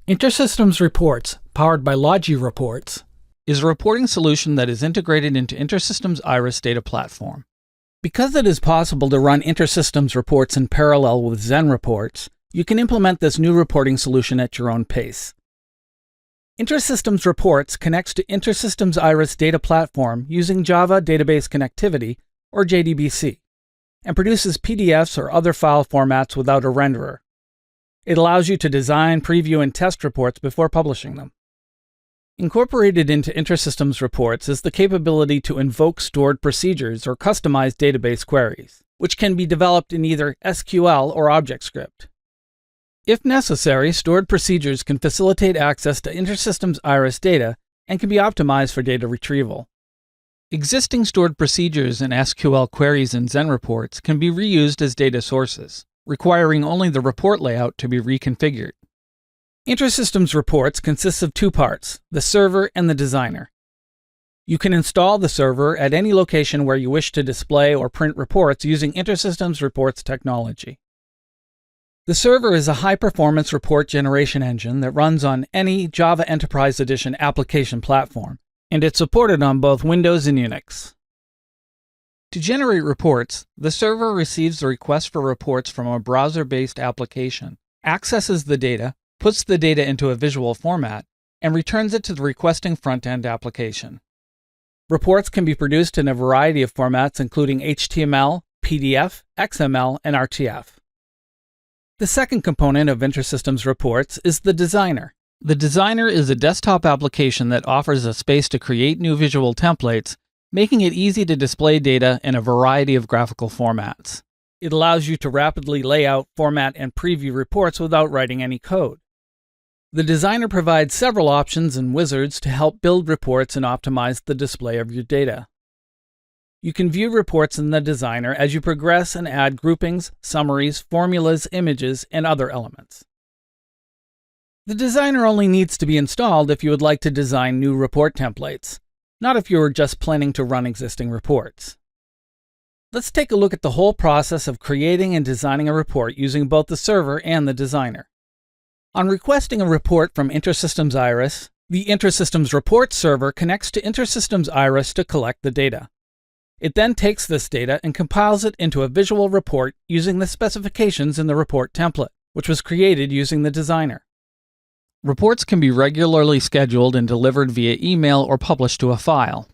InterSystems Reports, powered by Logi Reports, is a reporting solution that is integrated into InterSystems Iris data platform. Because it is possible to run InterSystems Reports in parallel with Zen Reports, you can implement this new reporting solution at your own pace. InterSystems Reports connects to InterSystems Iris data platform using Java Database Connectivity, or JDBC, and produces PDFs or other file formats without a renderer. It allows you to design, preview, and test reports before publishing them. Incorporated into InterSystems Reports is the capability to invoke stored procedures or customized database queries, which can be developed in either SQL or ObjectScript. If necessary, stored procedures can facilitate access to InterSystems Iris data and can be optimized for data retrieval. Existing stored procedures and SQL queries in Zen Reports can be reused as data sources, requiring only the report layout to be reconfigured. InterSystems Reports consists of two parts, the server and the designer. You can install the server at any location where you wish to display or print reports using InterSystems Reports technology. The server is a high-performance report generation engine that runs on any Java Enterprise Edition application platform, and it's supported on both Windows and Unix. To generate reports, the server receives the request for reports from a browser-based application, accesses the data, puts the data into a visual format, and returns it to the requesting front-end application. Reports can be produced in a variety of formats including HTML, PDF, XML, and RTF. The second component of InterSystems Reports is the designer. The designer is a desktop application that offers a space to create new visual templates, making it easy to display data in a variety of graphical formats. It allows you to rapidly lay out, format, and preview reports without writing any code. The designer provides several options and wizards to help build reports and optimize the display of your data. You can view reports in the designer as you progress and add groupings, summaries, formulas, images, and other elements. The designer only needs to be installed if you would like to design new report templates, not if you are just planning to run existing reports. Let's take a look at the whole process of creating and designing a report using both the server and the designer. On requesting a report from InterSystems Iris, the InterSystems Reports server connects to InterSystems Iris to collect the data. It then takes this data and compiles it into a visual report using the specifications in the report template, which was created using the designer. Reports can be regularly scheduled and delivered via email or published to a file.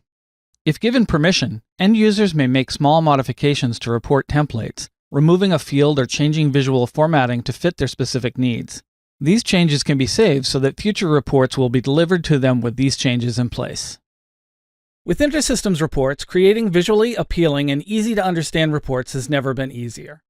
If given permission, end users may make small modifications to report templates, removing a field or changing visual formatting to fit their specific needs. These changes can be saved so that future reports will be delivered to them with these changes in place. With InterSystems Reports, creating visually appealing and easy-to-understand reports has never been easier.